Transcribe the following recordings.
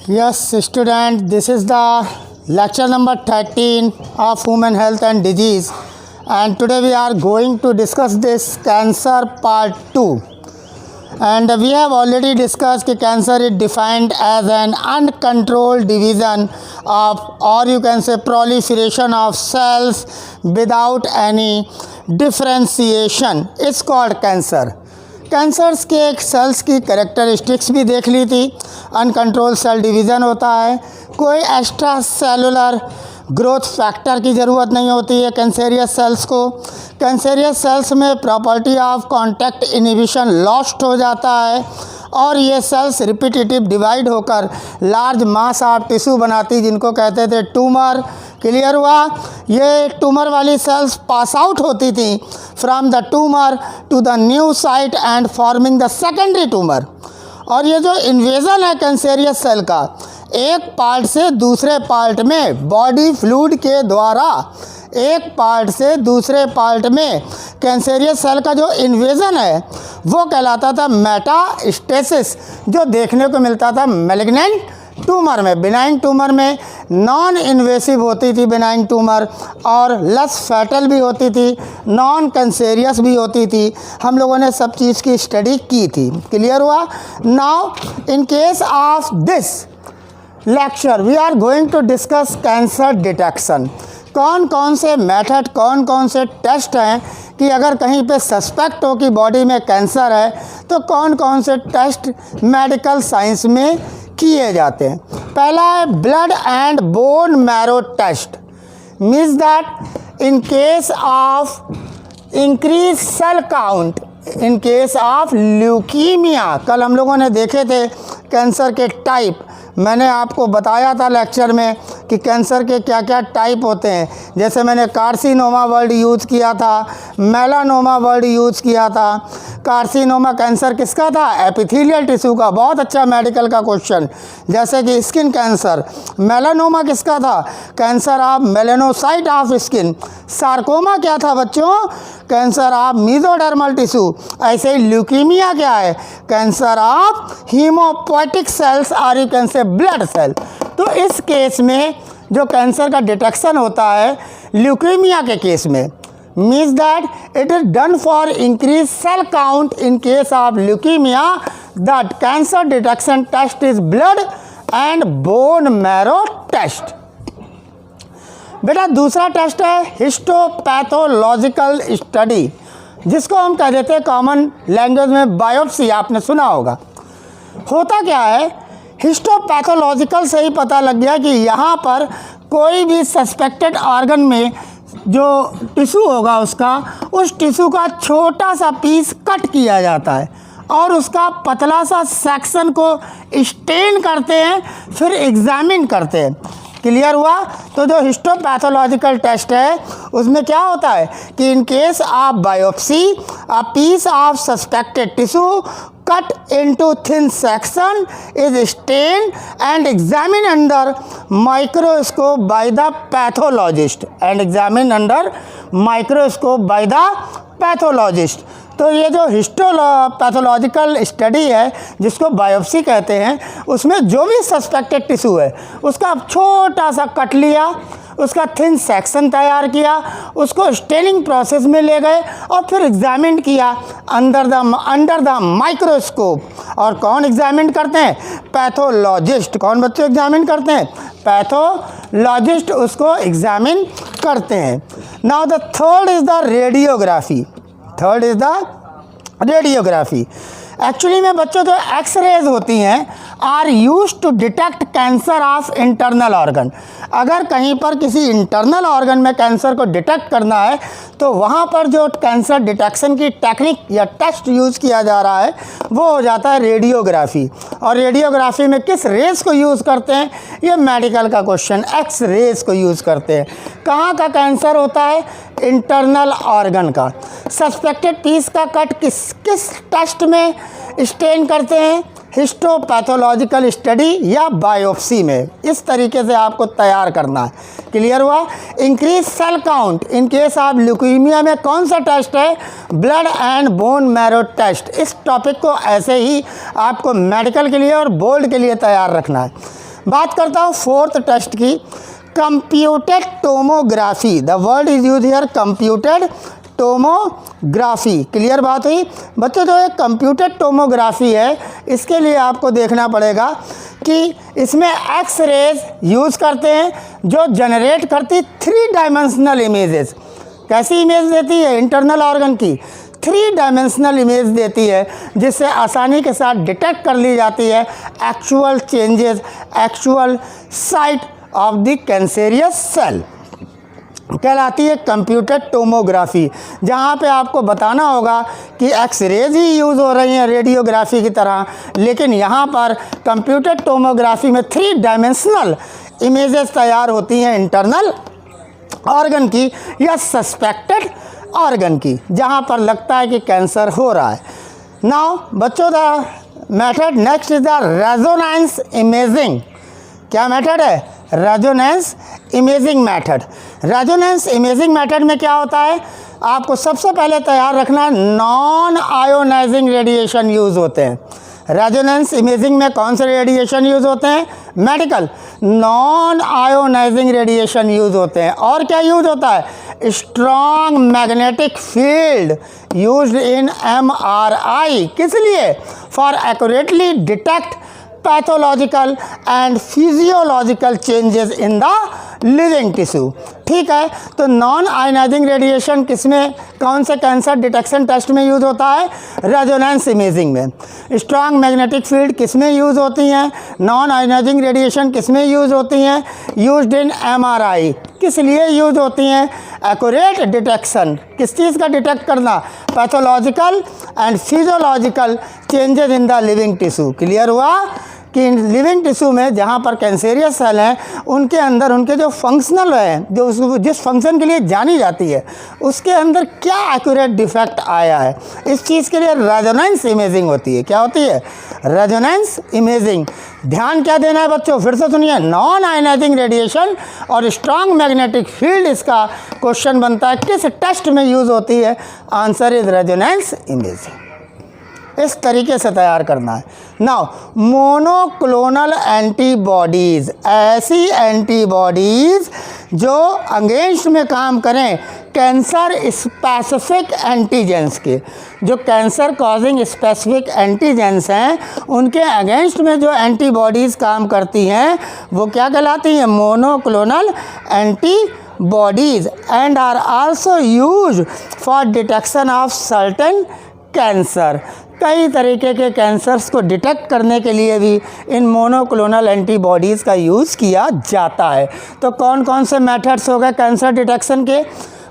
Yes, student, this is the lecture number 13 of Human Health and Disease, and today we are going to discuss this cancer part 2. And we have already discussed that cancer is defined as an uncontrolled division of, or you can say proliferation of cells without any differentiation. It's called cancer. Cancers के एक sales की characteristics भी देख ली थी। Uncontrol cell division होता है, कोई extra cellular growth factor की ज़रूरत नहीं होती है कैंसेरियस सेल्स को। कैंसेरियस सेल्स में property of contact inhibition lost हो जाता है और ये सेल्स रिपीटेटिव डिवाइड होकर लार्ज मास ऑफ टिश्यू बनाती जिनको कहते थे ट्यूमर। क्लियर हुआ? ये ट्यूमर वाली सेल्स पास आउट होती थी from the tumour to the new site and forming the secondary tumour. और ये जो इन्वेजन है कैंसेरियस सेल का एक पार्ट से दूसरे पार्ट में बॉडी फ्लूइड के द्वारा, एक पार्ट से दूसरे पार्ट में कैंसेरियस सेल का जो इन्वेजन है वो कहलाता था मेटास्टेसिस, जो देखने को मिलता था मैलिग्नेंट ट्यूमर में। बिनाइन ट्यूमर में नॉन इन्वेसिव होती थी बिनाइन ट्यूमर, और लेस फैटल भी होती थी, नॉन कैंसेरियस भी होती थी। हम लोगों ने सब चीज़ की स्टडी की थी। क्लियर हुआ? Now in case of this lecture we are going to discuss cancer detection. कौन कौन से मेथड, कौन कौन से टेस्ट हैं कि अगर कहीं पे सस्पेक्ट हो कि बॉडी में कैंसर है तो कौन कौन से टेस्ट मेडिकल साइंस में किए जाते हैं। पहला है blood and bone marrow test. Means that in case of increase cell count, in case of leukaemia, कल हम लोगों ने देखे थे कैंसर के टाइप। मैंने आपको बताया था लेक्चर में कि कैंसर के क्या क्या टाइप होते हैं। जैसे मैंने कार्सिनोमा वर्ड यूज़ किया था, मेलानोमा वर्ड यूज़ किया था। कार्सिनोमा कैंसर किसका था? एपिथेलियल टिश्यू का। बहुत अच्छा मेडिकल का क्वेश्चन। जैसे कि स्किन कैंसर। मेलानोमा किसका था? Cancer of melanocyte of skin. Sarcoma क्या था बच्चों? Cancer of mesodermal tissue. ऐसे ही ल्यूकीमिया क्या है? कैंसर ऑफ हीमोपोएटिक सेल्स और you can say blood cell. तो इस केस में जो कैंसर का डिटेक्शन होता है ल्यूकीमिया के केस में, means that it is done for increased cell count. In case of leukemia, that cancer detection test is blood and bone marrow test. बेटा दूसरा टेस्ट है हिस्टोपैथोलॉजिकल स्टडी, जिसको हम कह देते हैं कॉमन लैंग्वेज में बायोप्सी। आपने सुना होगा। होता क्या है, हिस्टोपैथोलॉजिकल से ही पता लग गया कि यहाँ पर कोई भी सस्पेक्टेड ऑर्गन में जो टिश्यू होगा उसका, उस टिश्यू का छोटा सा पीस कट किया जाता है और उसका पतला सा सेक्शन को स्टेन करते हैं, फिर एग्जामिन करते हैं। क्लियर हुआ? तो जो हिस्टोपैथोलॉजिकल टेस्ट है उसमें क्या होता है कि in case of biopsy a piece of suspected tissue cut into thin section is stained and examined under microscope by the pathologist and examined under microscope by the pathologist। तो ये जो histopathological study है जिसको biopsy कहते हैं, उसमें जो भी सस्पेक्टेड टिश्यू है उसका छोटा सा कट लिया, उसका थिन सेक्शन तैयार किया, उसको स्टेनिंग प्रोसेस में ले गए और फिर एग्जामिन किया अंडर द माइक्रोस्कोप। और कौन एग्जामिन करते हैं? पैथोलॉजिस्ट। कौन बच्चों एग्जामिन करते हैं? पैथोलॉजिस्ट उसको एग्जामिन करते हैं। Now the third is the radiography. Third is the radiography. Actually में बच्चों जो एक्सरेज होती हैं are use to detect cancer of internal organ. अगर कहीं पर किसी इंटरनल ऑर्गन में कैंसर को डिटेक्ट करना है तो वहाँ पर जो कैंसर डिटेक्शन की टेक्निक या टेस्ट यूज़ किया जा रहा है वो हो जाता है रेडियोग्राफी। और रेडियोग्राफी में किस रेस को यूज़ करते हैं? ये मेडिकल का क्वेश्चन, एक्स रेस को यूज़ करते हैं। कहाँ का कैंसर होता है? इंटरनल ऑर्गन का। सस्पेक्टेड पीस का कट किस टेस्ट में स्टेन करते हैं? हिस्टोपैथोलॉजिकल स्टडी या बायोप्सी में। इस तरीके से आपको तैयार करना है। क्लियर हुआ? Increase cell count in case of leukaemia में कौन सा टेस्ट है? Blood and bone marrow test. इस टॉपिक को ऐसे ही आपको मेडिकल के लिए और बोर्ड के लिए तैयार रखना है। बात करता हूँ फोर्थ टेस्ट की, computed tomography. The word is use here, computed tomography. Clear बात हुई बच्चों। जो एक कंप्यूटेड टोमोग्राफी है, इसके लिए आपको देखना पड़ेगा कि इसमें एक्स रेज यूज़ करते हैं जो जनरेट करती 3 डायमेंशनल इमेजेस। कैसी इमेज देती है? इंटरनल ऑर्गन की 3 डायमेंशनल इमेज देती है, जिससे आसानी के साथ डिटेक्ट कर ली जाती है actual changes, actual site of the cancerous cell, कहलाती है कंप्यूटेड टोमोग्राफी। जहाँ पे आपको बताना होगा कि एक्स रेज ही यूज़ हो रही हैं रेडियोग्राफी की तरह, लेकिन यहाँ पर कंप्यूटेड टोमोग्राफी में 3 डायमेंशनल इमेजेस तैयार होती हैं इंटरनल ऑर्गन की या सस्पेक्टेड ऑर्गन की, जहाँ पर लगता है कि कैंसर हो रहा है। नाउ बच्चों, the method next is the resonance imaging. क्या मेथड है? Resonance imaging method. Resonance imaging method में क्या होता है? आपको सबसे पहले तैयार रखना है नॉन आयोनाइजिंग रेडिएशन यूज़ होते हैं। रेजोनेंस इमेजिंग में कौन से रेडिएशन यूज़ होते हैं? Medical non ionizing radiation use होते हैं। और क्या यूज़ होता है? Strong magnetic field used in MRI। किस लिए? For accurately detect pathological and physiological changes in the living tissue. ठीक है, तो नॉन आयोनाइजिंग रेडिएशन किसमें, कौन से कैंसर डिटेक्शन टेस्ट में यूज़ होता है? रेजोनेंस इमेजिंग में। स्ट्रॉन्ग मैग्नेटिक फील्ड किसमें यूज़ होती हैं? नॉन आयोनाइजिंग रेडिएशन किसमें यूज़ होती हैं? Used in MRI। किस लिए यूज़ होती हैं? Accurate detection. किस चीज़ का डिटेक्ट करना? Pathological and physiological changes in the living tissue. Clear हुआ कि लिविंग टिश्यू में जहाँ पर कैंसेरियस सेल हैं, उनके अंदर उनके जो फंक्शनल है, जो जिस फंक्शन के लिए जानी जाती है, उसके अंदर क्या एक्यूरेट डिफेक्ट आया है, इस चीज़ के लिए रेजोनेंस इमेजिंग होती है। क्या होती है? Resonance imaging. ध्यान क्या देना है बच्चों? फिर से सुनिए, नॉन आयोनाइजिंग रेडिएशन और स्ट्रॉन्ग मैग्नेटिक फील्ड, इसका क्वेश्चन बनता है किस टेस्ट में यूज़ होती है? Answer is resonance imaging. इस तरीके से तैयार करना है। नाउ मोनोक्लोनल एंटीबॉडीज़, ऐसी एंटीबॉडीज़ जो अगेंस्ट में काम करें कैंसर स्पेसिफिक एंटीजेंस के, जो कैंसर कॉजिंग स्पेसिफिक एंटीजेंस हैं, उनके अगेंस्ट में जो एंटीबॉडीज़ काम करती हैं वो क्या कहलाती हैं? Monoclonal antibodies and are also used for detection of certain cancer. कई तरीके के कैंसर्स को डिटेक्ट करने के लिए भी इन मोनोक्लोनल एंटीबॉडीज़ का यूज़ किया जाता है। तो कौन कौन से मेथड्स हो गए कैंसर डिटेक्शन के?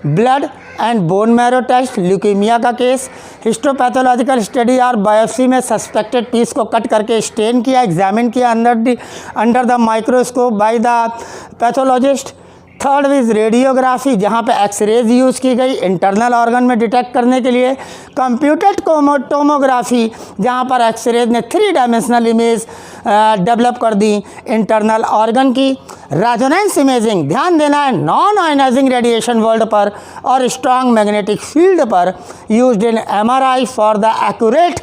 Blood and bone marrow test, leukemia का केस, हिस्टोपैथोलॉजिकल स्टडी और बायोप्सी में सस्पेक्टेड पीस को कट करके स्टेन किया, एग्जामिन किया under the microscope by the pathologist. Third is radiography, जहाँ पे एक्सरेज यूज़ की गई इंटरनल ऑर्गन में डिटेक्ट करने के लिए। कंप्यूटेड टोमोग्राफी, जहाँ पर एक्सरेज ने 3 डायमेंशनल इमेज डेवलप कर दी इंटरनल ऑर्गन की। रेजोनेंस इमेजिंग, ध्यान देना है नॉन आयोनाइजिंग रेडिएशन वर्ल्ड पर और स्ट्रॉन्ग मैग्नेटिक फील्ड पर used in MRI for the accurate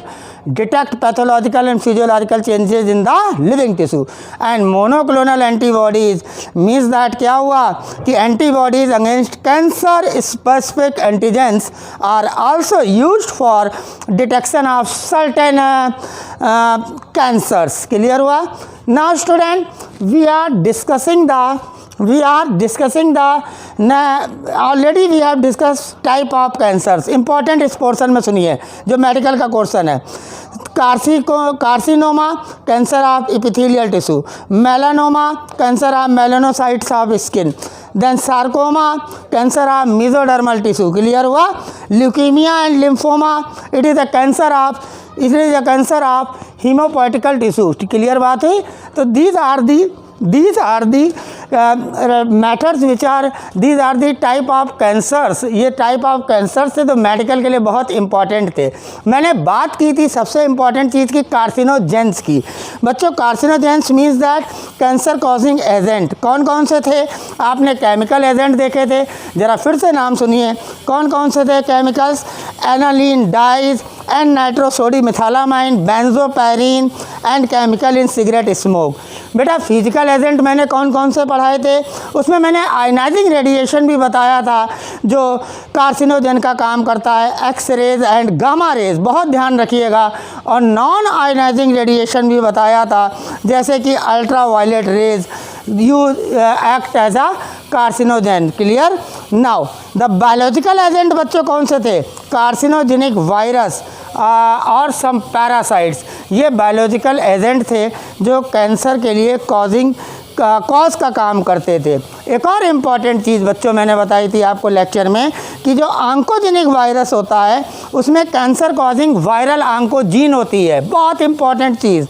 detect pathological and physiological changes in the living tissue. And monoclonal antibodies means that क्या हुआ कि antibodies against cancer specific antigens are also used for detection of certain cancers. Clear हुआ? Now student, we are discussing already we have discussed type of cancers. important इस portion में सुनिए जो medical का question है। Carcinoma, cancer of epithelial tissue, melanoma, cancer of melanocytes of skin, then sarcoma, cancer of mesodermal tissue. Clear हुआ? Leukaemia and lymphoma, it is a cancer of haemopoietical tissue. Clear बात हुई? तो these are the methods which are these are the type of cancers। ये type of cancer से तो medical के लिए बहुत इंपॉर्टेंट थे। मैंने बात की थी सबसे इंपॉर्टेंट चीज़ की कार्सिनोजेंस की। बच्चों, carcinogens means that cancer causing agent. कौन कौन से थे? आपने केमिकल एजेंट देखे थे, ज़रा फिर से नाम सुनिए कौन कौन से थे chemicals? Aniline dyes and nitrosodimethylamine, benzopyrene and chemical in cigarette smoke. बेटा फिजिकल एजेंट मैंने कौन कौन से पढ़ाए थे, उसमें मैंने आयनाइजिंग रेडिएशन भी बताया था जो कार्सिनोजन का काम करता है, X rays and gamma rays, बहुत ध्यान रखिएगा। और नॉन आयनाइजिंग रेडिएशन भी बताया था जैसे कि ultraviolet rays you act as a carcinogen. Clear. Now the biological agent बच्चों कौन से थे, कार्सिनोजेनिक वायरस और सम पैरासाइट्स, ये बायोलॉजिकल एजेंट थे जो कैंसर के लिए कॉज का काम करते थे। एक और इम्पॉर्टेंट चीज़ बच्चों मैंने बताई थी आपको लेक्चर में कि जो ऑन्कोजेनिक वायरस होता है उसमें कैंसर कॉजिंग वायरल ऑन्कोजीन होती है, बहुत इम्पॉर्टेंट चीज़।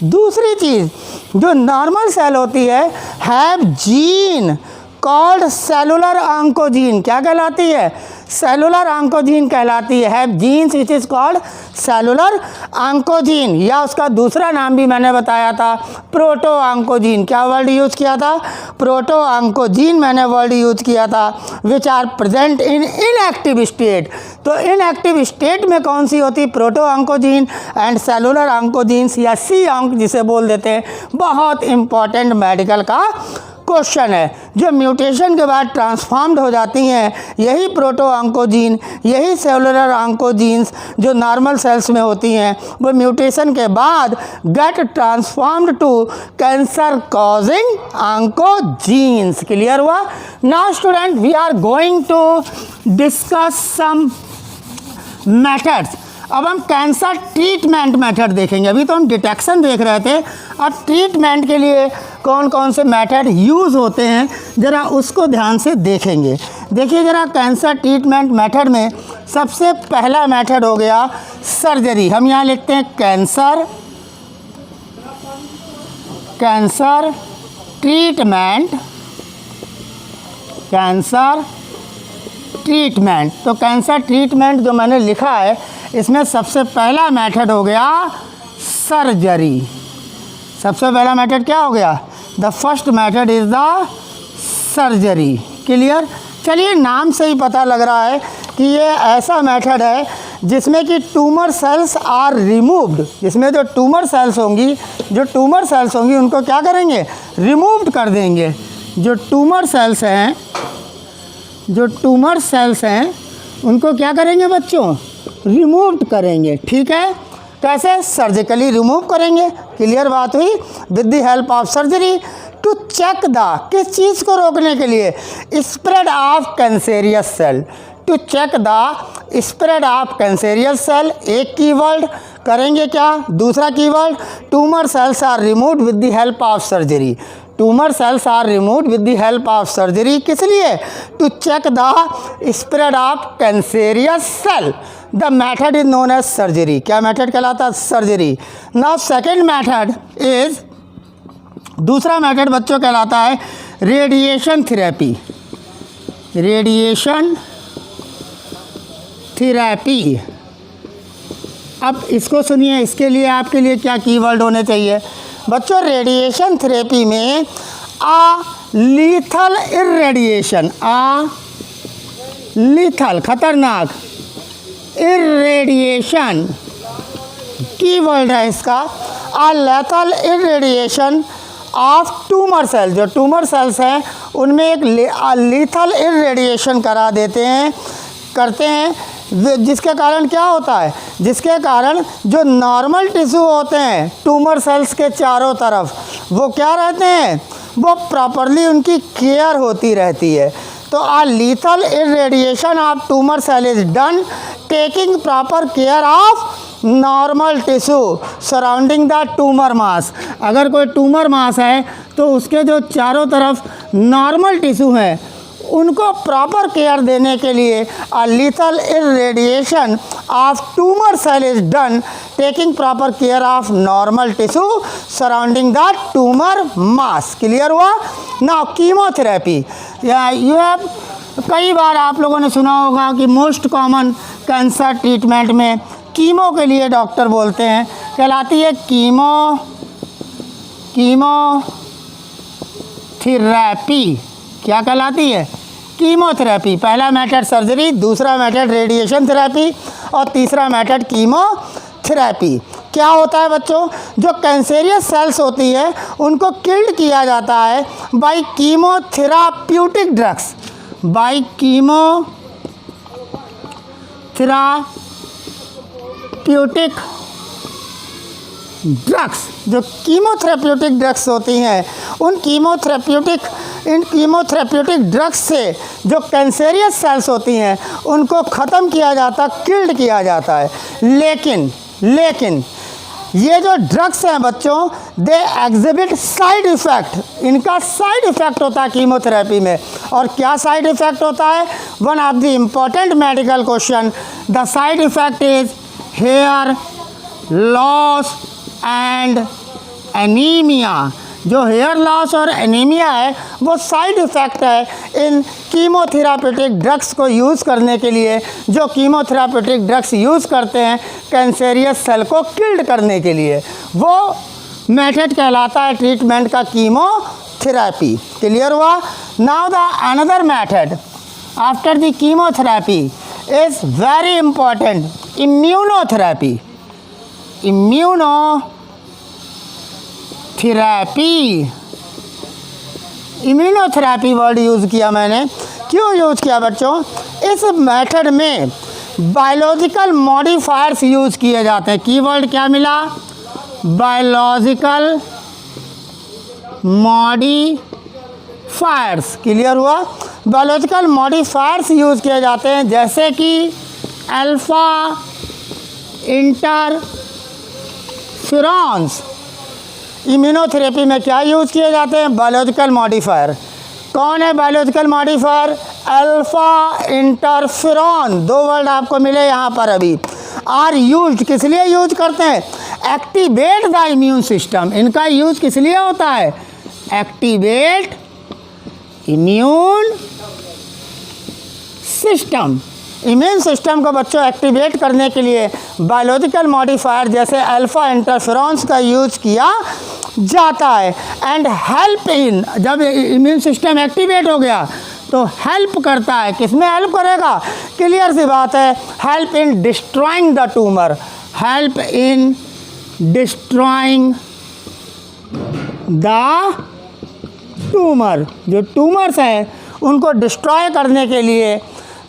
दूसरी चीज़ जो नॉर्मल सेल होती है जीन कॉल्ड सेलुलर ऑन्कोजीन, क्या कहलाती है, सेलुलर ऑन्कोजीन कहलाती है, have genes which is called cellular oncogene, या उसका दूसरा नाम भी मैंने बताया था प्रोटो ऑन्कोजीन। क्या वर्ड यूज़ किया था, प्रोटो ऑन्कोजीन मैंने वर्ड यूज़ किया था, which are present in inactive state. तो इनएक्टिव स्टेट में कौन सी होती, proto oncogene and cellular oncogenes या सी ऑन्क जिसे बोल देते हैं। बहुत इंपॉर्टेंट मेडिकल का क्वेश्चन है। जो म्यूटेशन के बाद ट्रांसफॉर्म्ड हो जाती हैं यही प्रोटो ऑन्कोजीन, यही सेलुलर ऑन्कोजीन्स जो नॉर्मल सेल्स में होती हैं, वो म्यूटेशन के बाद get transformed to cancer causing oncogenes. Clear हुआ। Now student we are going to discuss some methods. अब हम कैंसर ट्रीटमेंट मेथड देखेंगे। अभी तो हम डिटेक्शन देख रहे थे, अब ट्रीटमेंट के लिए कौन कौन से मेथड यूज़ होते हैं ज़रा उसको ध्यान से देखेंगे। देखिए ज़रा, कैंसर ट्रीटमेंट मेथड में सबसे पहला मेथड हो गया सर्जरी। हम यहाँ लिखते हैं कैंसर ट्रीटमेंट। तो कैंसर ट्रीटमेंट जो मैंने लिखा है इसमें सबसे पहला मेथड हो गया सर्जरी। सबसे पहला मेथड क्या हो गया, the first method is the surgery. Clear. चलिए, नाम से ही पता लग रहा है कि ये ऐसा मेथड है जिसमें कि ट्यूमर सेल्स आर रिमूव्ड, जिसमें जो ट्यूमर सेल्स होंगी उनको क्या करेंगे, रिमूव्ड कर देंगे। जो ट्यूमर सेल्स हैं उनको क्या करेंगे बच्चों, रिमूव करेंगे। ठीक है, कैसे, सर्जिकली रिमूव करेंगे। क्लियर बात हुई। With the help of surgery to check the, किस चीज़ को रोकने के लिए, spread of cancerous cell, to check the spread of cancerous cell. एक कीवर्ड करेंगे क्या, दूसरा keyword tumour cells are removed with the help of surgery. Tumour cells are removed with the help of surgery, किस लिए, to check the spread of cancerous cell. The method is known as surgery. क्या method कहलाता है, surgery. Now second method is, दूसरा method बच्चों कहलाता है radiation therapy. अब इसको सुनिए, इसके लिए आपके लिए क्या कीवर्ड होने चाहिए बच्चों। रेडिएशन थेरेपी में लीथल इरेडिएशन, लीथल खतरनाक, इरेडिएशन कीवर्ड है इसका, lethal irradiation of tumour cell. जो ट्यूमर सेल्स हैं उनमें एक लीथल इरेडिएशन करते हैं जिसके कारण क्या होता है, जिसके कारण जो नॉर्मल टिश्यू होते हैं ट्यूमर सेल्स के चारों तरफ, वो क्या रहते हैं, वो प्रॉपरली उनकी केयर होती रहती है। तो lethal irradiation of tumour cell is done taking proper care of normal tissue surrounding the tumour mass. अगर कोई ट्यूमर मास है तो उसके जो चारों तरफ नॉर्मल टिश्यू हैं उनको प्रॉपर केयर देने के लिए lethal irradiation of tumour cell is done taking proper care of normal tissue surrounding the tumour mass. Clear हुआ। नाउ कीमोथेरेपी, यू हैव, कई बार आप लोगों ने सुना होगा कि मोस्ट कॉमन कैंसर ट्रीटमेंट में कीमो के लिए डॉक्टर बोलते हैं, कहलाती है कीमोथेरेपी। क्या कहलाती है, कीमोथेरेपी। पहला मेथड सर्जरी, दूसरा मेथड रेडिएशन थेरेपी और तीसरा मेथड कीमोथेरेपी। क्या होता है बच्चों, जो कैंसेरियस सेल्स होती है उनको किल्ड किया जाता है by chemotherapeutic drugs, by chemotherapeutic drugs. जो कीमोथेराप्यूटिक ड्रग्स होती हैं इन कीमोथेराप्यूटिक ड्रग्स से जो कैंसेरियस सेल्स होती हैं उनको ख़त्म किया जाता, किल्ड किया जाता है। लेकिन ये जो ड्रग्स हैं बच्चों, दे एग्जिबिट साइड इफ़ेक्ट, इनका साइड इफ़ेक्ट होता है कीमोथेरेपी में। और क्या साइड इफ़ेक्ट होता है? One of the important medical question, the side effect is here loss and anaemia. जो हेयर लॉस और एनीमिया है वो साइड इफ़ेक्ट है इन कीमोथेराप्यूटिक ड्रग्स को यूज़ करने के लिए, जो कीमोथेराप्यूटिक ड्रग्स यूज़ करते हैं कैंसेरियस सेल को किल्ड करने के लिए। वो मेथड कहलाता है ट्रीटमेंट का कीमोथेरापी। क्लियर हुआ? Now the another method after the chemotherapy is very important, immunotherapy. Immunotherapy word use किया मैंने, क्यों यूज़ किया बच्चों? इस मेथड में बायोलॉजिकल मॉडिफायर्स यूज़ किए जाते हैं। कीवर्ड क्या मिला? Biological modifiers. क्लियर हुआ? बायोलॉजिकल मॉडिफायर्स यूज़ किए जाते हैं, जैसे कि अल्फ़ा इंटरफेरॉन्स। इम्यूनोथेरेपी में क्या यूज़ किए जाते हैं? Biological modifier. कौन है बायोलॉजिकल मॉडिफायर? Alpha interferon. दो वर्ड आपको मिले यहाँ पर अभी। आर यूज्ड, किस लिए यूज करते हैं? Activate the immune system. इनका यूज किस लिए होता है? Activate immune system. Immune system को बच्चों एक्टिवेट करने के लिए बायोलॉजिकल मॉडिफायर जैसे अल्फ़ा इंटरफेरॉन्स का यूज़ किया जाता है। एंड हेल्प इन, जब इम्यून सिस्टम एक्टिवेट हो गया तो हेल्प करता है। किसमें हेल्प करेगा? क्लियर सी बात है, help in destroying the tumour. Help in destroying the tumour. जो ट्यूमर्स हैं उनको डिस्ट्रॉय करने के लिए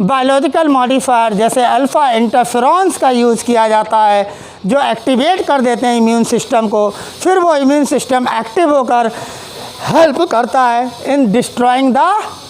बायोलॉजिकल मॉडिफायर जैसे अल्फ़ा इंटरफेरॉन्स का यूज़ किया जाता है, जो एक्टिवेट कर देते हैं इम्यून सिस्टम को। फिर वो इम्यून सिस्टम एक्टिव होकर हेल्प करता है इन डिस्ट्रॉइंग द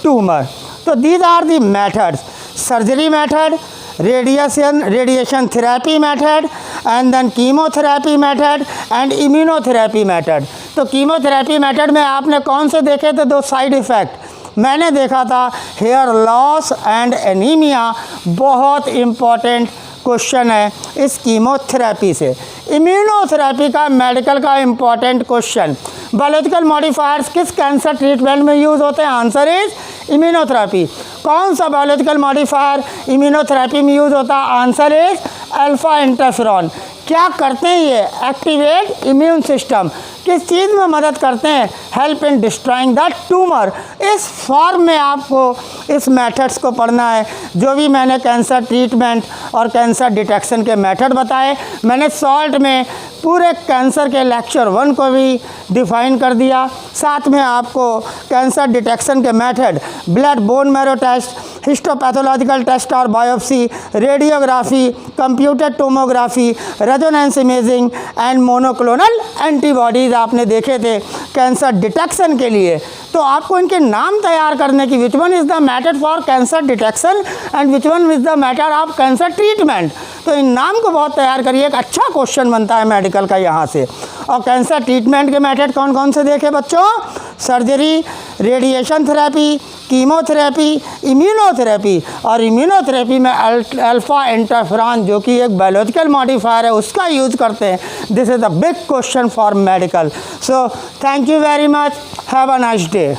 ट्यूमर। तो these are the methods: surgery method, radiation therapy method, and then chemotherapy method and immunotherapy method. तो कीमोथेरेपी मेथड में आपने कौन से देखे थे? दो साइड इफ़ेक्ट मैंने देखा था, हेयर लॉस एंड एनीमिया। बहुत इम्पॉर्टेंट क्वेश्चन है इस कीमोथेरेपी से। इम्यूनोथेरेपी का मेडिकल का इम्पॉर्टेंट क्वेश्चन, बायोलॉजिकल मॉडिफायर्स किस कैंसर ट्रीटमेंट में यूज़ होते हैं? Answer is immunotherapy. कौन सा बायोलॉजिकल मॉडिफायर इम्यूनोथेरेपी में यूज़ होता है? Answer is alpha interferon. क्या करते हैं ये? Activate immune system. किस चीज़ में मदद करते हैं? Help in destroying the tumour. इस फॉर्म में आपको इस मेथड्स को पढ़ना है। जो भी मैंने कैंसर ट्रीटमेंट और कैंसर डिटेक्शन के मेथड बताए, मैंने शॉर्ट में पूरे कैंसर के लेक्चर 1 को भी डिफ़ाइन कर दिया। साथ में आपको कैंसर डिटेक्शन के method, blood bone marrow test, histopathological test और biopsy, radiography, computer tomography, resonance imaging and monoclonal antibodies आपने देखे थे कैंसर डिटेक्शन के लिए। तो आपको इनके नाम तैयार करने की, which one is the method for cancer detection and which one is the method of cancer treatment. तो इन नाम को बहुत तैयार करिए, एक अच्छा क्वेश्चन बनता है मेडिकल का यहाँ से। और कैंसर ट्रीटमेंट के मेथड कौन कौन से देखे बच्चों? Surgery, radiation therapy, chemotherapy, immunotherapy. और इम्यूनोथेरेपी में अल्फ़ा इंटरफेरॉन जो कि एक बायोलॉजिकल मॉडिफायर है उसका यूज़ करते हैं। This is the big question for medical. So thank you very much, have a nice day.